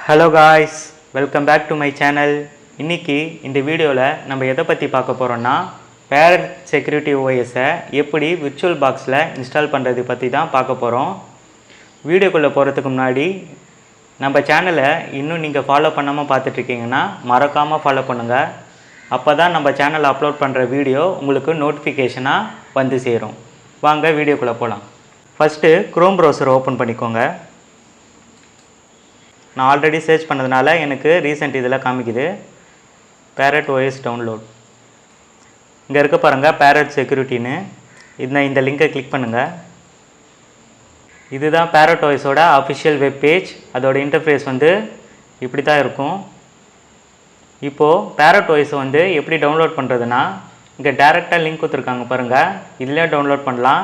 Hello guys, welcome back to my channel. இன்றைக்கி இந்த வீடியோவில் நம்ம எதை பற்றி பார்க்க போகிறோன்னா, பேரட் செக்யூரிட்டி ஓஎஸை எப்படி விர்ச்சுவல் பாக்ஸில் இன்ஸ்டால் பண்ணுறது பற்றி தான் பார்க்க போகிறோம். வீடியோக்குள்ளே போகிறதுக்கு முன்னாடி நம்ம சேனலை இன்னும் நீங்கள் ஃபாலோ பண்ணாமல் பார்த்துட்ருக்கீங்கன்னா மறக்காமல் ஃபாலோ பண்ணுங்கள். அப்போ தான் நம்ம சேனலில் அப்லோட் பண்ணுற வீடியோ உங்களுக்கு நோட்டிஃபிகேஷனாக வந்து சேரும். வாங்க வீடியோக்குள்ளே போகலாம். ஃபஸ்ட்டு க்ரோம் ப்ரௌசர் ஓப்பன் பண்ணிக்கோங்க. நான் ஆல்ரெடி சர்ச் பண்ணதுனால எனக்கு ரீசெண்ட் இதில் காமிக்குது பேரட் ஓஎஸ் டவுன்லோட். இங்கே இருக்க பாருங்கள் பேரட் செக்யூரிட்டின்னு. இந்த லிங்கை கிளிக் பண்ணுங்கள். இதுதான் பேரட் ஓஎஸோட அஃபிஷியல் வெப் பேஜ். அதோட இன்டர்ஃபேஸ் இப்படி தான் இருக்கும். இப்போது பேரட் ஓஎஸை எப்படி டவுன்லோட் பண்ணுறதுன்னா, இங்கே டேரெக்டாக லிங்க் கொடுத்துருக்காங்க பாருங்கள், இதிலே டவுன்லோட் பண்ணலாம்.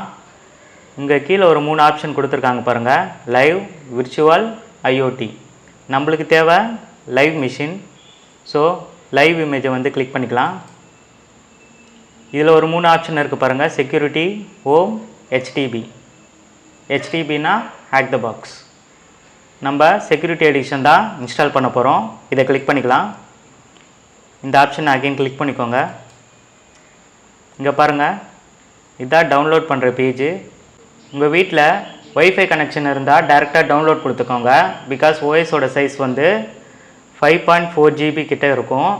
இங்கே கீழே ஒரு 3 ஆப்ஷன் கொடுத்துருக்காங்க பாருங்கள், லைவ், விர்ச்சுவல், ஐஓடி. நம்மளுக்கு தேவை லைவ் மிஷின். ஸோ லைவ் இமேஜை கிளிக் பண்ணிக்கலாம். இதில் ஒரு 3 ஆப்ஷன் இருக்குது பாருங்கள், செக்யூரிட்டி, ஹோம், ஹெச்டிபி. ஹெச்டிபினா ஹேக் த பாக்ஸ். நம்ம செக்யூரிட்டி எடிஷன் தான் இன்ஸ்டால் பண்ண போகிறோம். இதை கிளிக் பண்ணிக்கலாம். இந்த ஆப்ஷன் அகைன் கிளிக் பண்ணிக்கோங்க. இங்கே பாருங்கள், இதான் டவுன்லோட் பண்ணுற பேஜு. உங்கள் வீட்டில் ஒய்ஃபை கனெக்ஷன் இருந்தால் டேரெக்டாக டவுன்லோட் கொடுத்துக்கோங்க. பிகாஸ் ஓஎஸோட சைஸ் 5.4 GB கிட்டே இருக்கும்.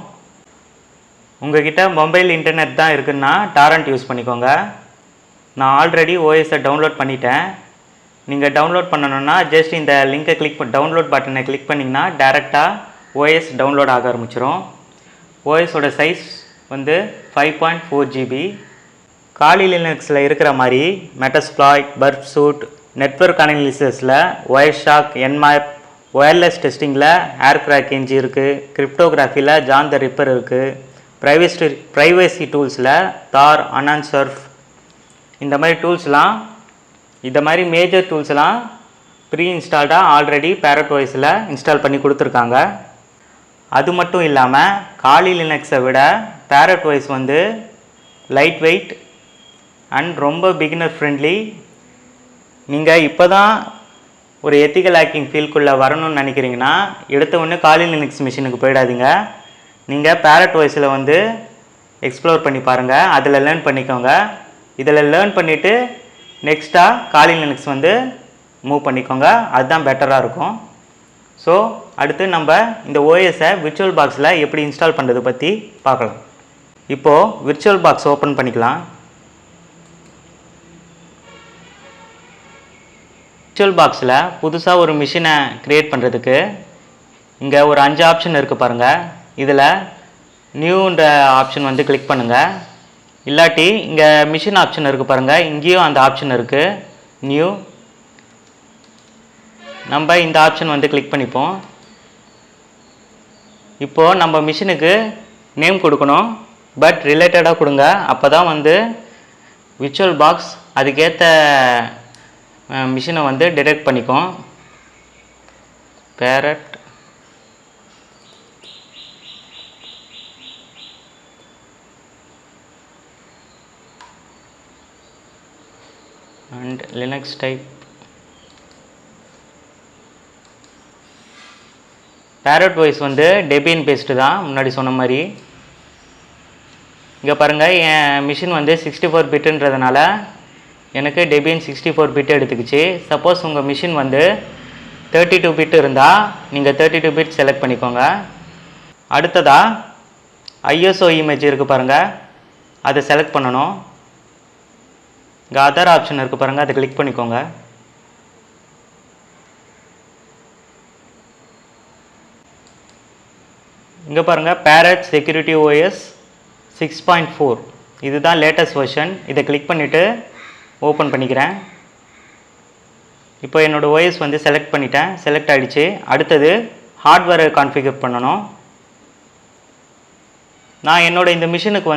உங்கள்கிட்ட மொபைல் இன்டர்நெட் தான் இருக்குன்னா டாரண்ட் யூஸ் பண்ணிக்கோங்க. நான் ஆல்ரெடி ஓஎஸை டவுன்லோட் பண்ணிட்டேன். நீங்கள் டவுன்லோட் பண்ணணுன்னா ஜஸ்ட் இந்த லிங்கை டவுன்லோட் பட்டனை கிளிக் பண்ணிங்கன்னா டேரெக்டாக ஓஎஸ் டவுன்லோட் ஆக ஆரம்பிச்சிடும். ஓஎஸோட சைஸ் 5.4 GB. காலி லினக்ஸில் இருக்கிற மாதிரி மெட்டாஸ்ப்ளாய்ட், பர்ப் சூட், நெட்வொர்க் அனாலிசிஸில் ஒயர்ஷாக், என்மேப், ஒயர்லெஸ் டெஸ்டிங்கில் ஏர் கிராக் என்ஜி இருக்குது, கிரிப்டோகிராஃபியில் ஜான் த ரிப்பர் இருக்குது, ப்ரைவசி டூல்ஸில் தார், அனான்சர்ஃப், இந்த மாதிரி மேஜர் டூல்ஸ்லாம் ப்ரீ இன்ஸ்டால்டாக ஆல்ரெடி பேரட் ஓஎஸில் இன்ஸ்டால் பண்ணி கொடுத்துருக்காங்க. அது மட்டும் இல்லாமல் காலி லினக்ஸை விட Parrot OS light weight and ரொம்ப பிகினர் ஃப்ரெண்ட்லி. நீங்கள் இப்போ தான் ஒரு எத்திக்கல் ஹேக்கிங் ஃபீல்டுக்குள்ளே வரணும்னு நினைக்கிறீங்கன்னா எடுத்த உடனே காலி லினக்ஸ் மிஷினுக்கு போயிடாதீங்க. நீங்கள் பேரட் ஓஎஸில் எக்ஸ்ப்ளோர் பண்ணி பாருங்கள், அதில் லேர்ன் பண்ணிக்கோங்க. இதில் லேர்ன் பண்ணிவிட்டு நெக்ஸ்ட்டாக காலி லினக்ஸ் மூவ் பண்ணிக்கோங்க. அதுதான் பெட்டராக இருக்கும். ஸோ அடுத்து நம்ம இந்த ஓஎஸை விர்ச்சுவல் பாக்ஸில் எப்படி இன்ஸ்டால் பண்ணுறது பற்றி பார்க்கலாம். இப்போது விர்ச்சுவல் பாக்ஸ் ஓப்பன் பண்ணிக்கலாம். விர்ச்சுவல் பாக்ஸில் புதுசாக ஒரு மிஷினை க்ரியேட் பண்ணுறதுக்கு இங்கே ஒரு 5 ஆப்ஷன் இருக்குது பாருங்கள். இதில் நியூன்ற ஆப்ஷன் கிளிக் பண்ணுங்கள். இல்லாட்டி இங்கே மிஷின் ஆப்ஷன் இருக்குது பாருங்கள், இங்கேயும் அந்த ஆப்ஷன் இருக்குது, நியூ. நம்ம இந்த ஆப்ஷன் கிளிக் பண்ணிப்போம். இப்போது நம்ம மிஷினுக்கு நேம் கொடுக்கணும், பட் ரிலேட்டடாக கொடுங்க. அப்போ தான் விர்ச்சுவல் பாக்ஸ் அதுக்கேற்ற மிஷினை டிடெக்ட் பண்ணிக்கும். Parrot and Linux type. Parrot OS Debian based தான், முன்னாடி சொன்ன மாதிரி. இங்கே பாருங்கள், என் மிஷின் 64 பிட்டுன்றதுனால எனக்கு டெபியன் 64 பிட் எடுத்துக்கிச்சு. சப்போஸ் உங்கள் மிஷின் 32 பிட் இருந்தால் நீங்கள் 32 பிட் செலக்ட் பண்ணிக்கோங்க. அடுத்ததாக ஐஎஸ்ஓ இமேஜ் இருக்குது பாருங்கள், அதை செலக்ட் பண்ணணும். இங்கே அதர் ஆப்ஷன் இருக்குது பாருங்கள், அதை கிளிக் பண்ணிக்கோங்க. இங்கே பாருங்கள், பேரட் செக்யூரிட்டி ஓஎஸ் 6.4 இதுதான் லேட்டஸ்ட் வெர்ஷன். இதை கிளிக் பண்ணிவிட்டு ஓப்பன் பண்ணிக்கிறேன். இப்போ என்னோடய ஓஎஸ் செலக்ட் பண்ணிட்டேன், செலக்ட் ஆகிடுச்சு. அடுத்தது ஹார்ட்வேரை கான்ஃபிகர் பண்ணணும். நான் என்னோட இந்த மிஷினுக்கு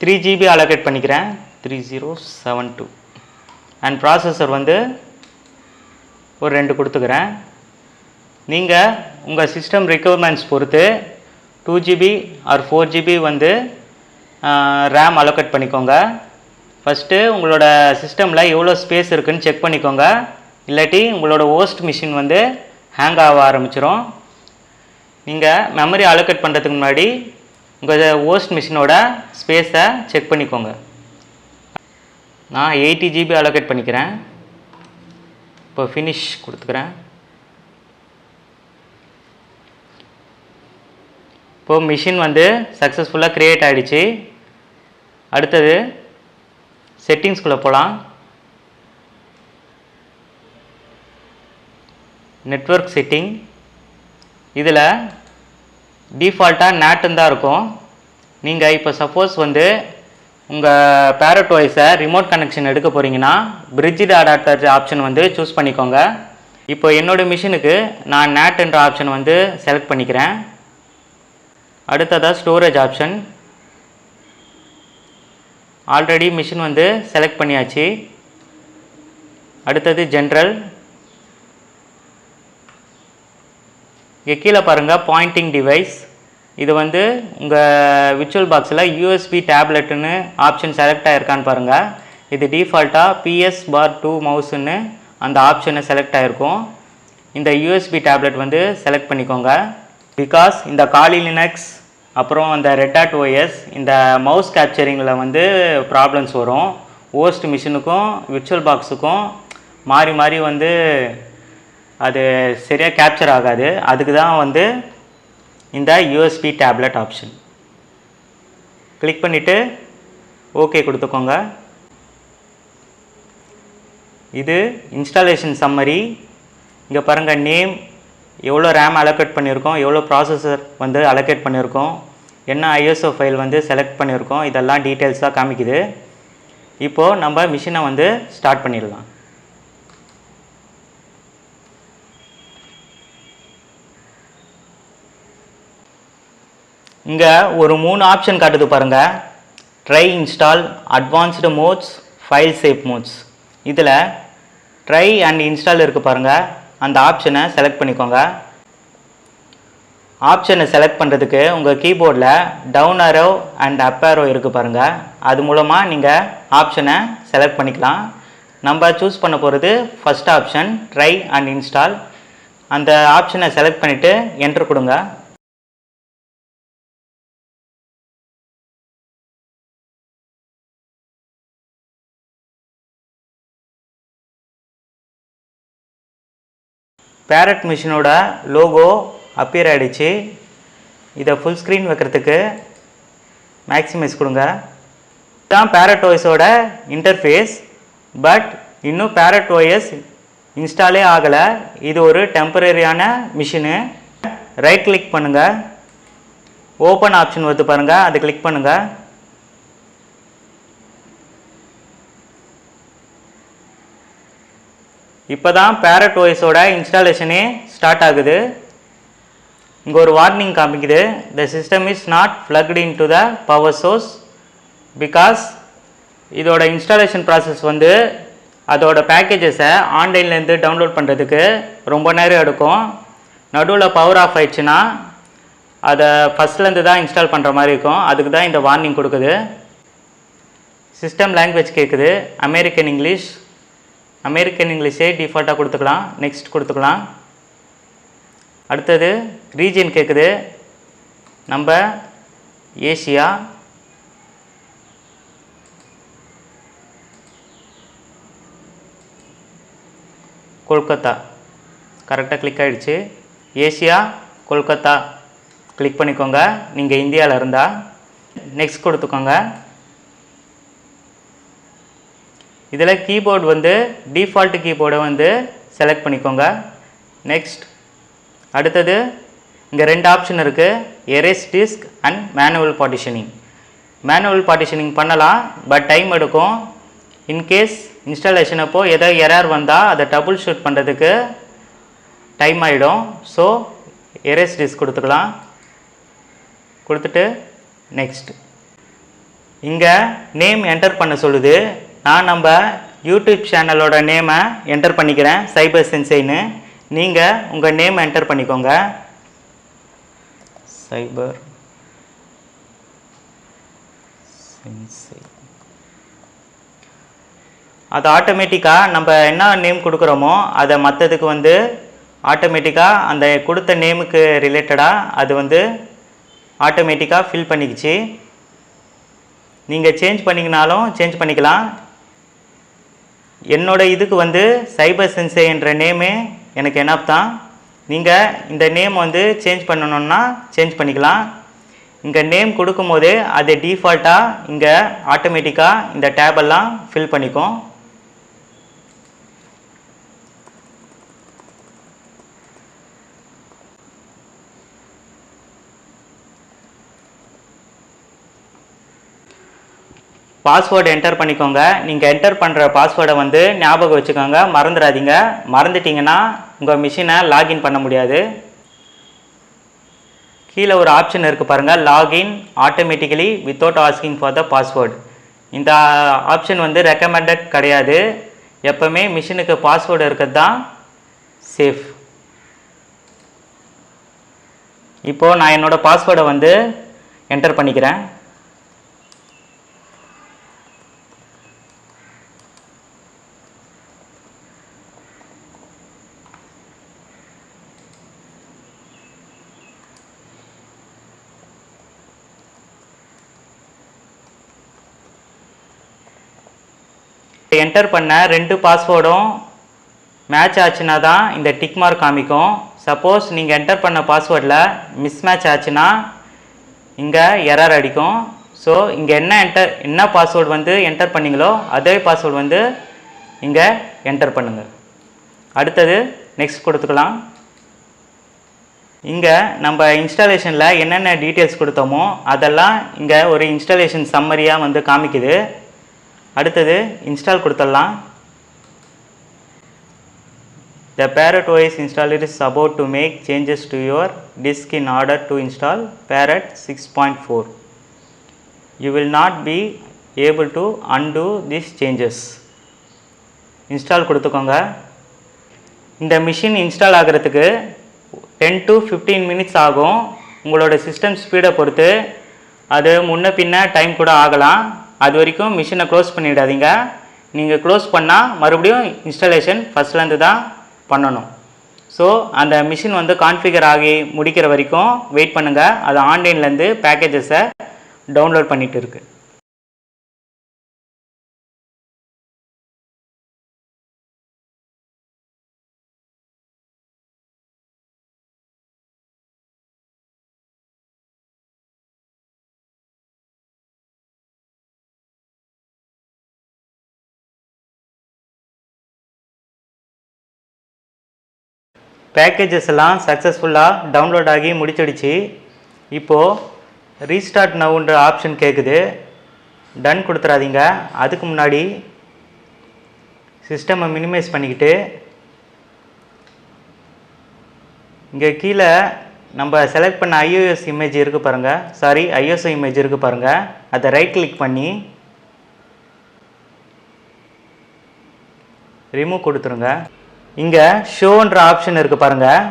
3 GB அலோகேட் பண்ணிக்கிறேன், 3072. அண்ட் ப்ராசஸர் ஒரு 2 கொடுத்துக்கிறேன். நீங்கள் உங்கள் சிஸ்டம் ரெக்குயர்மெண்ட்ஸ் பொறுத்து 2 GB or 4 GB RAM allocate பண்ணிக்கோங்க. ஃபஸ்ட்டு உங்களோட சிஸ்டமில் எவ்வளோ ஸ்பேஸ் இருக்குதுன்னு செக் பண்ணிக்கோங்க. இல்லாட்டி உங்களோட ஹோஸ்ட் மிஷின் ஹேங் ஆக ஆரம்பிச்சிடும். நீங்கள் மெமரி அலோகேட் பண்ணுறதுக்கு முன்னாடி உங்கள் ஹோஸ்ட் மிஷினோட ஸ்பேஸை செக் பண்ணிக்கோங்க. நான் 80 GB அலோகேட் பண்ணிக்கிறேன். இப்போ ஃபினிஷ் கொடுத்துக்கிறேன். இப்போது மிஷின் வந்து சக்ஸஸ்ஃபுல்லாக க்ரியேட் ஆகிடுச்சு. அடுத்தது செட்டிங்ஸ்குள்ளே போகலாம். நெட்வொர்க் செட்டிங், இதில் டிஃபால்ட்டாக நேட்டுன்னு தான் இருக்கும். நீங்கள் இப்போ சப்போஸ் வந்து உங்கள் பேரட் வாய்ஸை ரிமோட் கனெக்ஷன் எடுக்க போகிறீங்கன்னா பிரிட்ஜ்டு அடாப்டர் ஆப்ஷன் வந்து சூஸ் பண்ணிக்கோங்க. இப்போ என்னோடய மிஷினுக்கு நான் நேட்டுன்ற ஆப்ஷன் வந்து செலக்ட் பண்ணிக்கிறேன். அடுத்ததாக ஸ்டோரேஜ் ஆப்ஷன், ஆல்ரெடி மிஷின் வந்து செலக்ட் பண்ணியாச்சு. அடுத்தது ஜென்ரல், இங்கே கீழே பாருங்கள் பாயிண்டிங் டிவைஸ். இது வந்து உங்கள் விர்ச்சுவல் பாக்ஸில் யூஎஸ்பி டேப்லெட்டுன்னு ஆப்ஷன் செலக்ட் ஆகிருக்கான்னு பாருங்கள். இது டிஃபால்ட்டாக PS/2 மவுஸுன்னு அந்த ஆப்ஷனை செலக்ட் ஆகிருக்கும். இந்த யூஎஸ்பி டேப்லெட் வந்து செலக்ட் பண்ணிக்கோங்க. பிகாஸ் இந்த காலி லினக்ஸ் அப்புறம் அந்த ரெட் ஹாட் OS இந்த மவுஸ் கேப்சரிங்கில் வந்து ப்ராப்ளம்ஸ் வரும். ஹோஸ்ட் மிஷினுக்கும் விர்ச்சுவல் பாக்ஸுக்கும் மாறி மாறி வந்து அது சரியாக கேப்சர் ஆகாது. அதுக்கு தான் வந்து இந்த யூஎஸ்பி டேப்லெட் ஆப்ஷன் கிளிக் பண்ணிவிட்டு ஓகே கொடுத்துக்கோங்க. இது இன்ஸ்டாலேஷன் சம்மரி. இங்கே பாருங்கள், நேம், எவ்வளோ ரேம் அலோகேட் பண்ணியிருக்கோம், எவ்வளோ ப்ராசஸர் வந்து அலோகேட் பண்ணியிருக்கோம், என்ன ISO ஃபைல் வந்து செலக்ட் பண்ணியிருக்கோம், இதெல்லாம் டீட்டெயில்ஸாக காமிக்குது. இப்போது நம்ம மிஷினை வந்து ஸ்டார்ட் பண்ணிடலாம். இங்கே ஒரு 3 ஆப்ஷன் காட்டுது பாருங்கள். Try install, advanced modes, file save modes. இதில் ட்ரை அண்ட் இன்ஸ்டால் இருக்குது பாருங்கள், அந்த ஆப்ஷனை செலக்ட் பண்ணிக்கோங்க. ஆப்ஷனை செலக்ட் பண்ணுறதுக்கு உங்கள் கீபோர்டில் டவுன் ஆரோ அண்ட் அப் ஆரோ இருக்குது பாருங்கள், அது மூலமாக நீங்கள் ஆப்ஷனை செலக்ட் பண்ணிக்கலாம். நம்ம சூஸ் பண்ண போகிறது first option, try and install. அந்த ஆப்ஷனை செலக்ட் பண்ணிவிட்டு என்டர் கொடுங்க. பேரட் மிஷினோட லோகோ அப்பியர் ஆகிடுச்சு. இதை ஃபுல் ஸ்க்ரீன் வைக்கிறதுக்கு மேக்ஸிமைஸ் கொடுங்க. இதுதான் பேரட் OSோட இன்டர்ஃபேஸ். பட் இன்னும் பேரட் OS இன்ஸ்டாலே ஆகலை. இது ஒரு டெம்பரரியான மிஷினு. ரைட் கிளிக் பண்ணுங்கள், ஓப்பன் ஆப்ஷன் வருது பாருங்கள், அதை கிளிக் பண்ணுங்கள். இப்போ தான் பேரட் OSோட இன்ஸ்டாலேஷனே ஸ்டார்ட் ஆகுது. இங்கே ஒரு வார்னிங் காமிக்குது, the system is not plugged in to the power source. Because இதோட இன்ஸ்டாலேஷன் ப்ராசஸ் வந்து அதோட பேக்கேஜஸை ஆன்லைன்லேருந்து டவுன்லோட் பண்ணுறதுக்கு ரொம்ப நேரம் எடுக்கும். நடுவில் பவர் ஆஃப் ஆயிடுச்சுன்னா அதை ஃபஸ்ட்லேருந்து தான் இன்ஸ்டால் பண்ணுற மாதிரி இருக்கும். அதுக்கு தான் இந்த வார்னிங் கொடுக்குது. சிஸ்டம் லாங்குவேஜ் கேட்குது, அமெரிக்கன் இங்கிலீஷ். அமெரிக்கன் இங்கிலீஷே டிஃபால்ட்டாக கொடுத்துக்கலாம், நெக்ஸ்ட் கொடுத்துக்கலாம். அடுத்தது ரீஜன் கேட்குது, நம்ம ஏசியா. கொல்கத்தா கரெக்டாக கிளிக் ஆகிடுச்சு. ஏசியா கொல்கத்தா கிளிக் பண்ணிக்கோங்க நீங்கள் இந்தியாவில் இருந்தால். நெக்ஸ்ட் கொடுத்துக்கோங்க. இதில் கீபோர்டு வந்து டிஃபால்ட் கீபோர்டை வந்து செலக்ட் பண்ணிக்கோங்க. நெக்ஸ்ட். அடுத்தது இங்கே 2 ஆப்ஷன் இருக்குது, erase disk and manual partitioning. Manual partitioning பண்ணலாம், பட் டைம் எடுக்கும். இன்கேஸ் இன்ஸ்டாலேஷன் அப்போது ஏதோ எரர் வந்தால் அதை டபுள் ஷூட் பண்ணுறதுக்கு டைம் ஆகிடும். ஸோ எரேஸ் டிஸ்க் கொடுத்துக்கலாம். கொடுத்துட்டு நெக்ஸ்ட். இங்கே நேம் என்டர் பண்ண சொல்லுது. நான் நம்ம யூடியூப் சேனலோட நேமை என்டர் பண்ணிக்கிறேன், சைபர் சென்சைன்னு. நீங்கள் உங்கள் நேம் என்டர் பண்ணிக்கோங்க, சைபர் சென்சை. அது ஆட்டோமேட்டிக்காக நம்ம என்ன நேம் கொடுக்குறோமோ அதை மற்றதுக்கு வந்து ஆட்டோமேட்டிக்காக அந்த கொடுத்த நேமுக்கு ரிலேட்டடாக அது வந்து ஆட்டோமேட்டிக்காக ஃபில் பண்ணிக்கிச்சு. நீங்கள் சேஞ்ச் பண்ணிங்கனாலும் சேஞ்ச் பண்ணிக்கலாம். என்னோட இதுக்கு வந்து சைபர் சென்சே என்ற நேமே எனக்கு எனப் தான். நீங்கள் இந்த நேம் வந்து சேஞ்ச் பண்ணணுன்னா சேஞ்ச் பண்ணிக்கலாம். இங்கே நேம் கொடுக்கும் போது அது டிஃபால்ட்டாக இங்கே ஆட்டோமேட்டிக்காக இந்த டேபெல்லாம் ஃபில் பண்ணிக்கும். பாஸ்வேர்டு என்டர் பண்ணிக்கோங்க. நீங்கள் என்டர் பண்ணுற பாஸ்வேர்டை வந்து ஞாபகம் வச்சுக்கோங்க, மறந்துடாதீங்க. மறந்துட்டிங்கன்னா உங்கள் மிஷினை லாகின் பண்ண முடியாது. கீழே ஒரு ஆப்ஷன் இருக்குது பாருங்கள், login automatically without asking for the password. இந்த ஆப்ஷன் வந்து ரெக்கமெண்டட் கிடையாது. எப்போவுமே மிஷினுக்கு பாஸ்வேர்டு இருக்கிறது தான் சேஃப். இப்போது நான் என்னோடய பாஸ்வேர்டை வந்து என்டர் பண்ணிக்கிறேன். என்டர் பண்ண 2 பாஸ்வேர்டும் மேட்ச் ஆச்சுன்னா தான் இந்த டிக் மார்க் காமிக்கும். சப்போஸ் நீங்கள் என்டர் பண்ண பாஸ்வேர்டில் மிஸ் மேட்ச் ஆச்சுன்னா இங்கே எரர் அடிக்கும். ஸோ இங்கே என்ன பாஸ்வேர்டு வந்து என்டர் பண்ணிங்களோ அதே பாஸ்வேர்டு வந்து இங்கே என்டர் பண்ணுங்கள். அடுத்தது நெக்ஸ்ட் கொடுத்துக்கலாம். இங்கே நம்ம இன்ஸ்டாலேஷனில் என்னென்ன டீட்டெயில்ஸ் கொடுத்தோமோ அதெல்லாம் இங்கே ஒரு இன்ஸ்டாலேஷன் சம்மரியாக வந்து காமிக்குது. அடுத்தது இன்ஸ்டால் கொடுத்துடலாம். The Parrot OS installer is about to make changes to your disk in order to install Parrot 6.4. You will not be able to undo these changes. Install கொடுத்துக்கோங்க. இந்த மிஷின் இன்ஸ்டால் ஆகிறதுக்கு 10 to 15 minutes ஆகும். உங்களோட system ஸ்பீடை பொறுத்து அது முன்ன பின்ன டைம் கூட ஆகலாம். அது வரைக்கும் மிஷினை க்ளோஸ் பண்ணிடாதீங்க. நீங்கள் க்ளோஸ் பண்ணால் மறுபடியும் இன்ஸ்டாலேஷன் ஃபஸ்ட்லேருந்து தான் பண்ணணும். ஸோ அந்த மிஷின் வந்து கான்ஃபிகர் ஆகி முடிக்கிற வரைக்கும் வெயிட் பண்ணுங்கள். அது ஆன்லைன்லேருந்து பேக்கேஜஸை டவுன்லோட் பண்ணிகிட்டு இருக்கு. பேக்கேஜஸ் எல்லாம் சக்ஸஸ்ஃபுல்லாக டவுன்லோட் ஆகி முடிச்சிடுச்சு. இப்போது ரீஸ்டார்ட் நவுன்ற ஆப்ஷன் கேட்குது. டன் கொடுத்துடாதீங்க. அதுக்கு முன்னாடி சிஸ்டமை மினிமைஸ் பண்ணிக்கிட்டு இங்கே கீழே நம்ம செலக்ட் பண்ண ஐஓஎஸ் இமேஜ் இருக்குது பாருங்கள், ஐஎஸ்ஓ இமேஜ் இருக்குது பாருங்கள், அதை ரைட் கிளிக் பண்ணி ரிமூவ் கொடுத்துருங்க. இங்கே ஷோன்ற ஆப்ஷன் இருக்குது பாருங்கள்.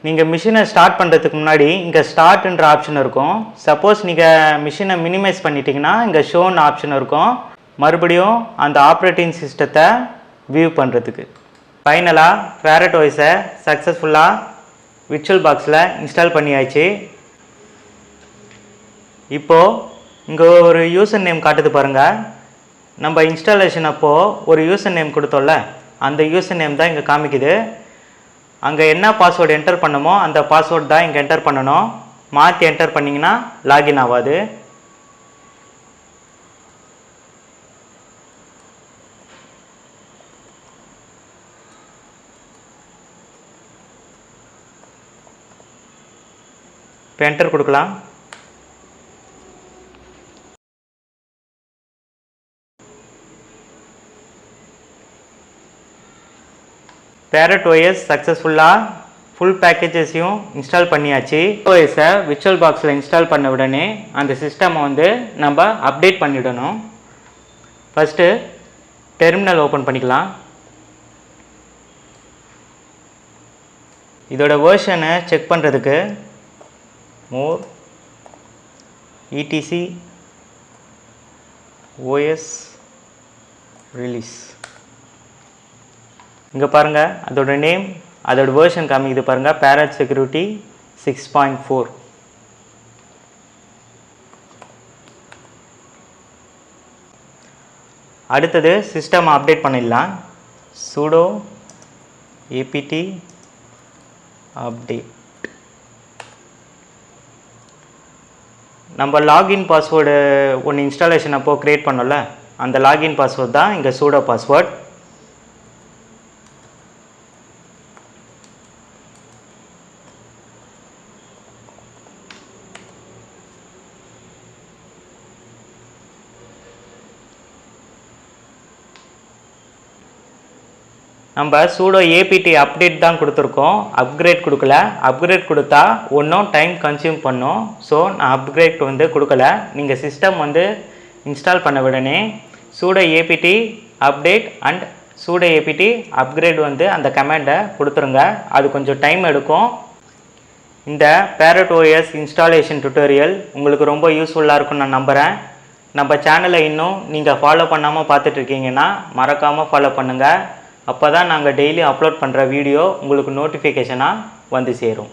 நீங்கள் மிஷினை ஸ்டார்ட் பண்ணுறதுக்கு முன்னாடி இங்கே ஸ்டார்ட்ன்ற ஆப்ஷன் இருக்கும். சப்போஸ் நீங்கள் மிஷினை மினிமைஸ் பண்ணிட்டீங்கன்னா இங்கே ஷோன்னு ஆப்ஷன் இருக்கும். மறுபடியும் அந்த ஆப்ரேட்டிங் சிஸ்டத்தை வியூ பண்ணுறதுக்கு. ஃபைனலாக Parrot OS-ஐ சக்ஸஸ்ஃபுல்லாக விர்ச்சுவல் பாக்ஸில் இன்ஸ்டால் பண்ணியாச்சு. இப்போது இங்கே ஒரு யூசர் நேம் காட்டுது பாருங்கள். நம்ம இன்ஸ்டாலேஷன் அப்போது ஒரு யூசர் நேம் கொடுத்தோம்ல, அந்த யூசர் நேம் தான் இங்கே காமிக்குது. அங்கே என்ன பாஸ்வேர்டு என்டர் பண்ணமோ அந்த பாஸ்வேர்டு தான் இங்கே என்டர் பண்ணணும். மாற்றி என்டர் பண்ணிங்கன்னா லாகின் ஆகாது. இப்போ என்டர் கொடுக்கலாம். Parrot OS சக்ஸஸ்ஃபுல்லாக ஃபுல் பேக்கேஜஸையும் இன்ஸ்டால் பண்ணியாச்சு. OS-ஐ விர்ச்சுவல் பாக்ஸில் இன்ஸ்டால் பண்ண உடனே அந்த சிஸ்டமை வந்து நம்ம அப்டேட் பண்ணிடணும். ஃபஸ்ட்டு டெர்மினல் ஓப்பன் பண்ணிக்கலாம். இதோட வேர்ஷனை செக் பண்ணுறதுக்கு மோர் etc OS ரிலீஸ். இங்கே பாருங்கள், அதோட நேம் அதோட வேர்ஷன் காமிக்குது பாருங்கள், பேரட் செக்யூரிட்டி 6.4. அடுத்தது சிஸ்டம் அப்டேட் பண்ணிடலாம். sudo apt update. நம்ம லாகின் பாஸ்வேர்டு ஒன்று இன்ஸ்டாலேஷன் அப்போது க்ரியேட் பண்ணோம்ல, அந்த லாகின் பாஸ்வேர்டு தான் இங்கே sudo பாஸ்வேர்ட். நம்ம sudo apt அப்டேட் தான் கொடுத்துருக்கோம், அப்கிரேட் கொடுக்கல. அப்கிரேட் கொடுத்தா ஒன்றும் டைம் கன்சியூம் பண்ணும். ஸோ நான் அப்கிரேட் வந்து கொடுக்கல. நீங்கள் சிஸ்டம் வந்து இன்ஸ்டால் பண்ண உடனே sudo apt update and sudo apt upgrade வந்து அந்த கமாண்டை கொடுத்துருங்க. அது கொஞ்சம் டைம் எடுக்கும். இந்த பேரட் OS இன்ஸ்டாலேஷன் டுட்டோரியல் உங்களுக்கு ரொம்ப யூஸ்ஃபுல்லாக இருக்கும்னு நான் நம்புகிறேன். நம்ம சேனலை இன்னும் நீங்கள் ஃபாலோ பண்ணாமல் பார்த்துட்ருக்கீங்கன்னா மறக்காமல் ஃபாலோ பண்ணுங்கள். அப்போ தான் நாங்கள் டெய்லி அப்லோட் பண்ணுற வீடியோ உங்களுக்கு நோட்டிஃபிகேஷனாக வந்து சேரும்.